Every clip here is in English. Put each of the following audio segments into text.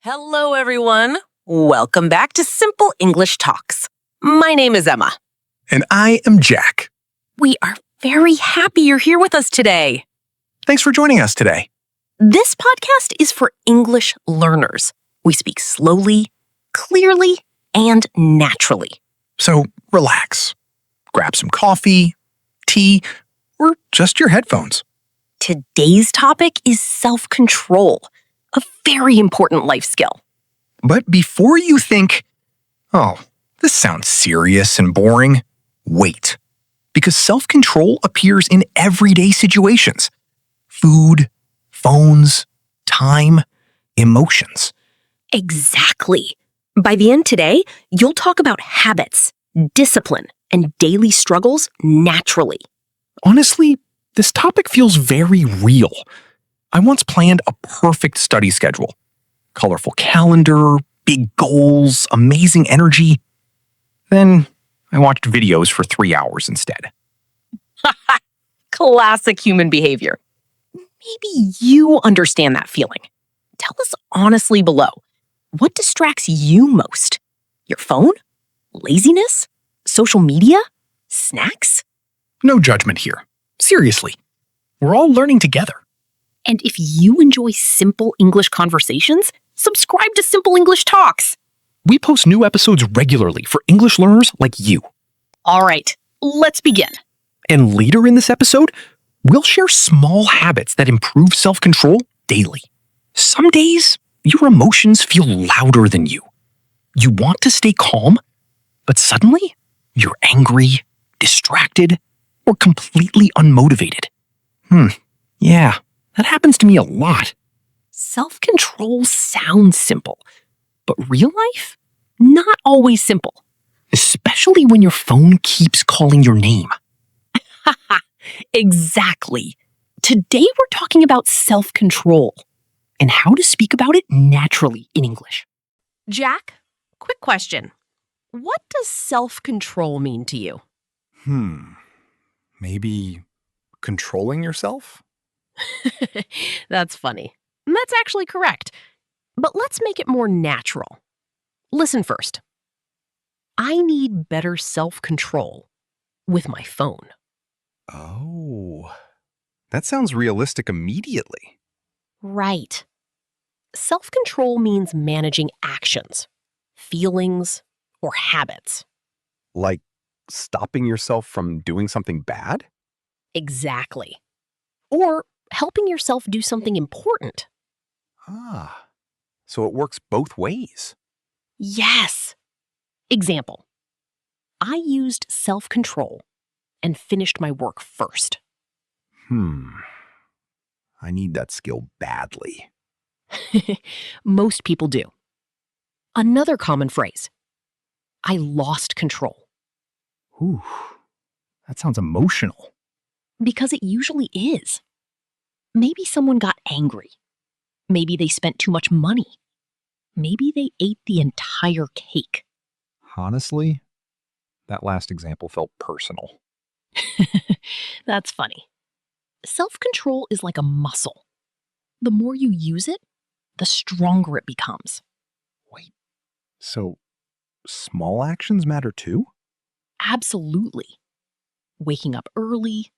Hello, everyone. Welcome back to Simple English Talks. My name is Emma. And I am Jack. We are very happy you're here with us today. Thanks for joining us today. This podcast is for English learners. We speak slowly, clearly, and naturally. So relax. Grab some coffee, tea, or just your headphones. Today's topic is self-control, a very important life skill. But before you think, oh, this sounds serious and boring, wait. Because self-control appears in everyday situations. Food, phones, time, emotions. Exactly. By the end today, you'll talk about habits, discipline, and daily struggles naturally. Honestly, this topic feels very real. I once planned a perfect study schedule. Colorful calendar, big goals, amazing energy. Then I watched videos for 3 hours instead. Classic human behavior. Maybe you understand that feeling. Tell us honestly below. What distracts you most? Your phone? Laziness? Social media? Snacks? No judgment here. Seriously. We're all learning together. And if you enjoy simple English conversations, subscribe to Simple English Talks. We post new episodes regularly for English learners like you. All right, let's begin. And later in this episode, we'll share small habits that improve self-control daily. Some days, your emotions feel louder than you. You want to stay calm, but suddenly, you're angry, distracted, or completely unmotivated. Yeah, that happens to me a lot. Self-control sounds simple, but real life? Not always simple. Especially when your phone keeps calling your name. Exactly. Today we're talking about self-control and how to speak about it naturally in English. Jack, quick question. What does self-control mean to you? Maybe controlling yourself? That's funny. That's actually correct. But let's make it more natural. Listen first. I need better self-control with my phone. Oh, that sounds realistic immediately. Right. Self-control means managing actions, feelings, or habits. Like stopping yourself from doing something bad? Exactly. Or helping yourself do something important. So it works both ways. Yes. Example. I used self-control and finished my work first. I need that skill badly. Most people do. Another common phrase. I lost control. Ooh, that sounds emotional. Because it usually is. Maybe someone got angry. Maybe they spent too much money. Maybe they ate the entire cake. Honestly, that last example felt personal. That's funny. Self-control is like a muscle. The more you use it, the stronger it becomes. Wait, so small actions matter too? Absolutely. Waking up early,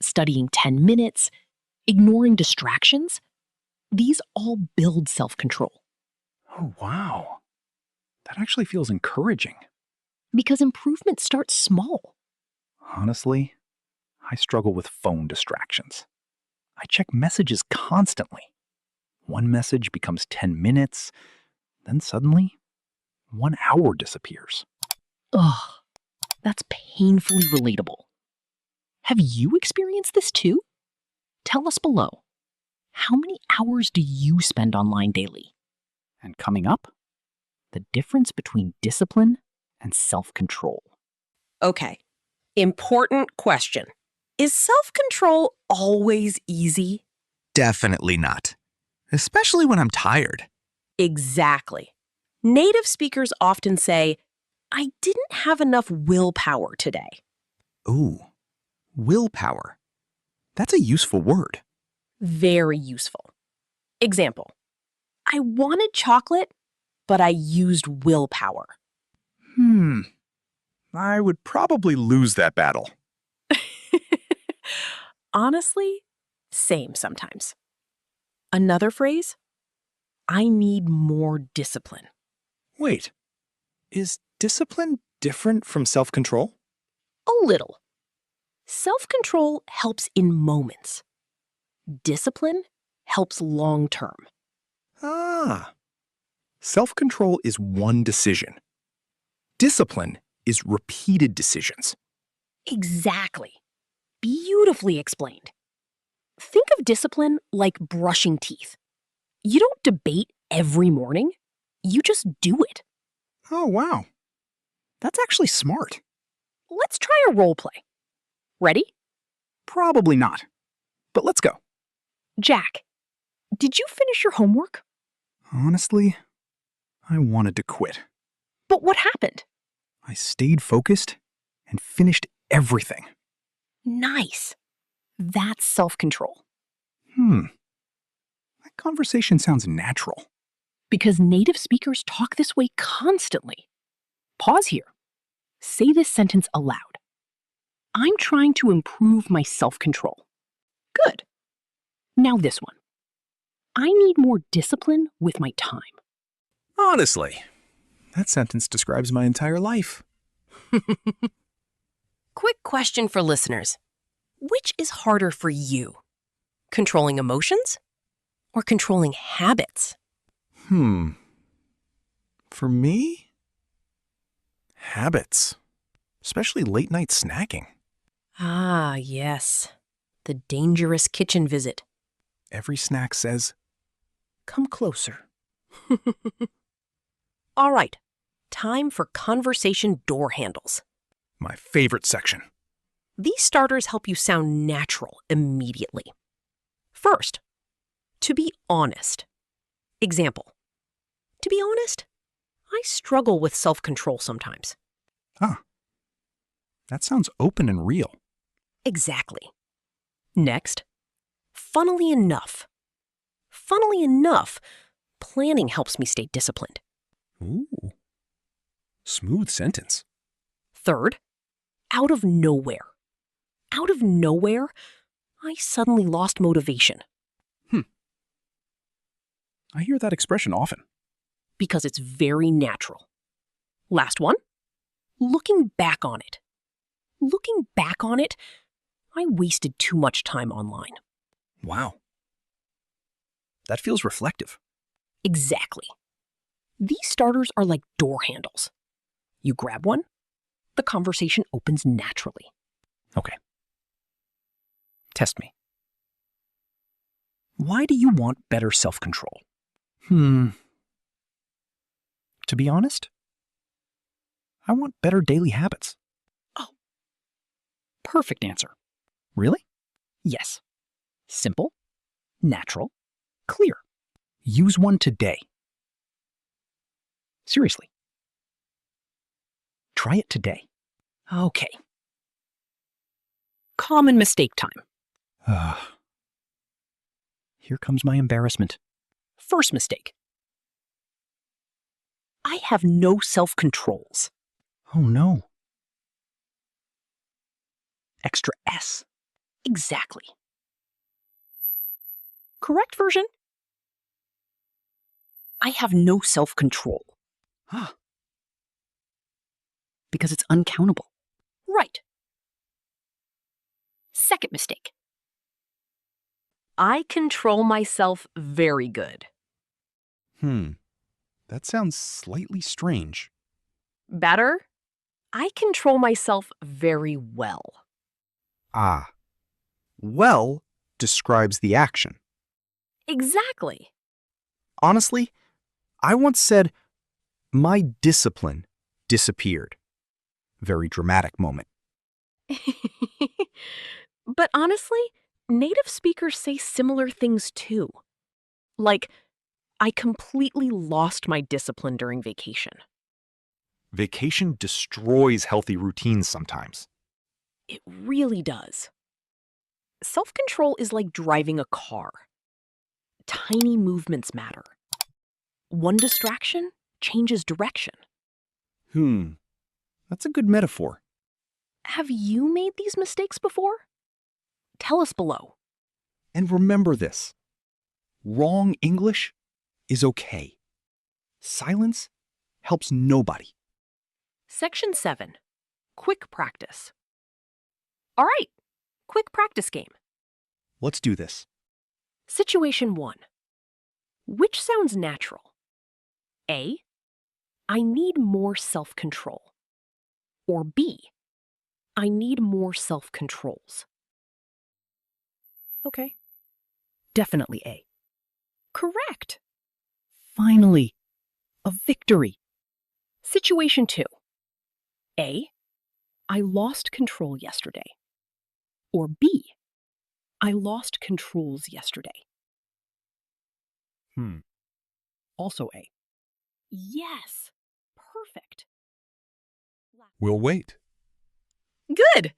studying 10 minutes, ignoring distractions, these all build self-control. Oh, wow. That actually feels encouraging. Because improvement starts small. Honestly, I struggle with phone distractions. I check messages constantly. One message becomes 10 minutes, then suddenly, 1 hour disappears. Ugh, that's painfully relatable. Have you experienced this too? Tell us below. How many hours do you spend online daily? And coming up, the difference between discipline and self-control. Okay, important question. Is self-control always easy? Definitely not. Especially when I'm tired. Exactly. Native speakers often say, I didn't have enough willpower today. Ooh, willpower. That's a useful word. Very useful. Example. I wanted chocolate, but I used willpower. I would probably lose that battle. Honestly, same sometimes. Another phrase? I need more discipline. Wait, is discipline different from self-control? A little. Self-control helps in moments. Discipline helps long term. Ah. Self-control is one decision. Discipline is repeated decisions. Exactly. Beautifully explained. Think of discipline like brushing teeth. You don't debate every morning, you just do it. Oh, wow. That's actually smart. Let's try a role play. Ready? Probably not. But let's go. Jack, did you finish your homework? Honestly, I wanted to quit. But what happened? I stayed focused and finished everything. Nice. That's self-control. That conversation sounds natural. Because native speakers talk this way constantly. Pause here. Say this sentence aloud. I'm trying to improve my self-control. Good. Now this one. I need more discipline with my time. Honestly, that sentence describes my entire life. Quick question for listeners. Which is harder for you? Controlling emotions or controlling habits? For me? Habits. Especially late night snacking. Ah, yes. The dangerous kitchen visit. Every snack says, Come closer. All right. Time for conversation door handles. my favorite section. These starters help you sound natural immediately. First, to be honest. Example. To be honest, I struggle with self-control sometimes. That sounds open and real. Exactly. Next, funnily enough. Funnily enough, planning helps me stay disciplined. Ooh. Smooth sentence. Third, out of nowhere. Out of nowhere, I suddenly lost motivation I hear that expression often. because it's very natural. Last one, looking back on it. Looking back on it, I wasted too much time online. Wow. That feels reflective. Exactly. These starters are like door handles. You grab one, the conversation opens naturally. Okay. Test me. Why do you want better self-control? To be honest, I want better daily habits. Oh. Perfect answer. Really? Yes. Simple, natural, clear. Use one today. Seriously. Try it today. Okay. Common mistake time. Here comes my embarrassment. First mistake. I have no self-controls. Oh no. Extra S. Exactly. Correct version? I have no self-control. Because it's uncountable. Right. Second mistake. I control myself very good. That sounds slightly strange. Better? I control myself very well. Ah. Well describes the action. Exactly. Honestly, I once said, my discipline disappeared. Very dramatic moment. But honestly, native speakers say similar things too. Like, I completely lost my discipline during vacation. Vacation destroys healthy routines sometimes. It really does. Self-control is like driving a car. Tiny movements matter. One distraction changes direction. That's a good metaphor. Have you made these mistakes before? Tell us below. And remember this. Wrong English is okay. Silence helps nobody. Section 7. Quick practice. All right, quick practice game. Let's do this. Situation 1. Which sounds natural? A. I need more self-control. Or B. I need more self-controls. Okay. Definitely A. Correct. Finally, a victory. Situation 2. A. I lost control yesterday. Or B. I lost controls yesterday. Also A. Yes. Perfect. We'll wait. Good.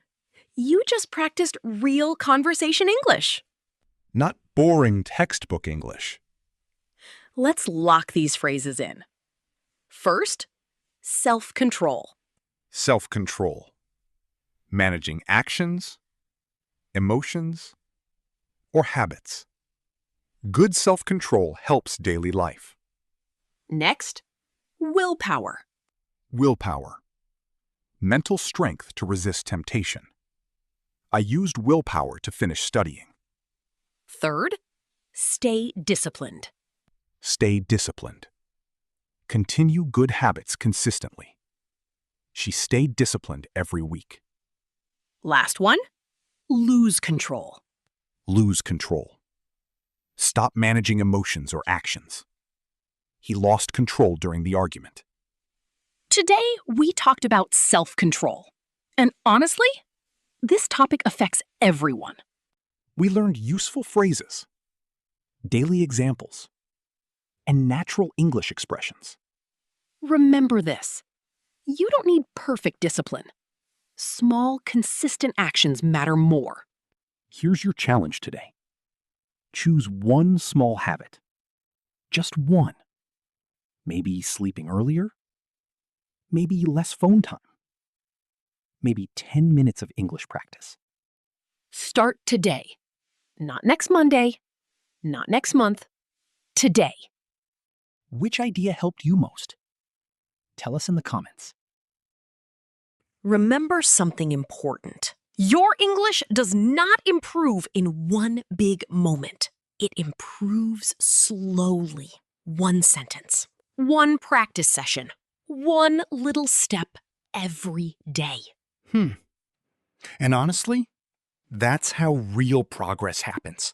You just practiced real conversation English. Not boring textbook English. Let's lock these phrases in. First, self-control. Self-control. Managing actions, emotions, or habits. Good self-control helps daily life. Next, willpower. Willpower. Mental strength to resist temptation. I used willpower to finish studying. Third, stay disciplined. Stay disciplined. Continue good habits consistently. She stayed disciplined every week. Last one, lose control. Lose control. Stop managing emotions or actions. He lost control during the argument. Today, we talked about self-control. And honestly, this topic affects everyone. We learned useful phrases, daily examples, and natural English expressions. Remember this. You don't need perfect discipline. Small, consistent actions matter more. Here's your challenge today. Choose one small habit. Just one. Maybe sleeping earlier. Maybe less phone time. Maybe 10 minutes of English practice. Start today. Not next Monday. Not next month. Today. Which idea helped you most? Tell us in the comments. Remember something important. Your English does not improve in one big moment. It improves slowly. One sentence, one practice session, one little step every day. And honestly, that's how real progress happens.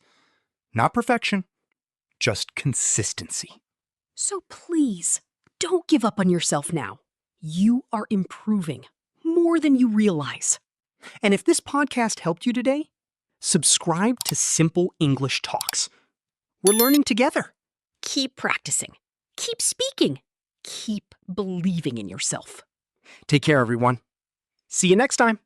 Not perfection, just consistency. So please, don't give up on yourself now. You are improving more than you realize. And if this podcast helped you today, subscribe to Simple English Talks. We're learning together. Keep practicing. Keep speaking. Keep believing in yourself. Take care, everyone. See you next time.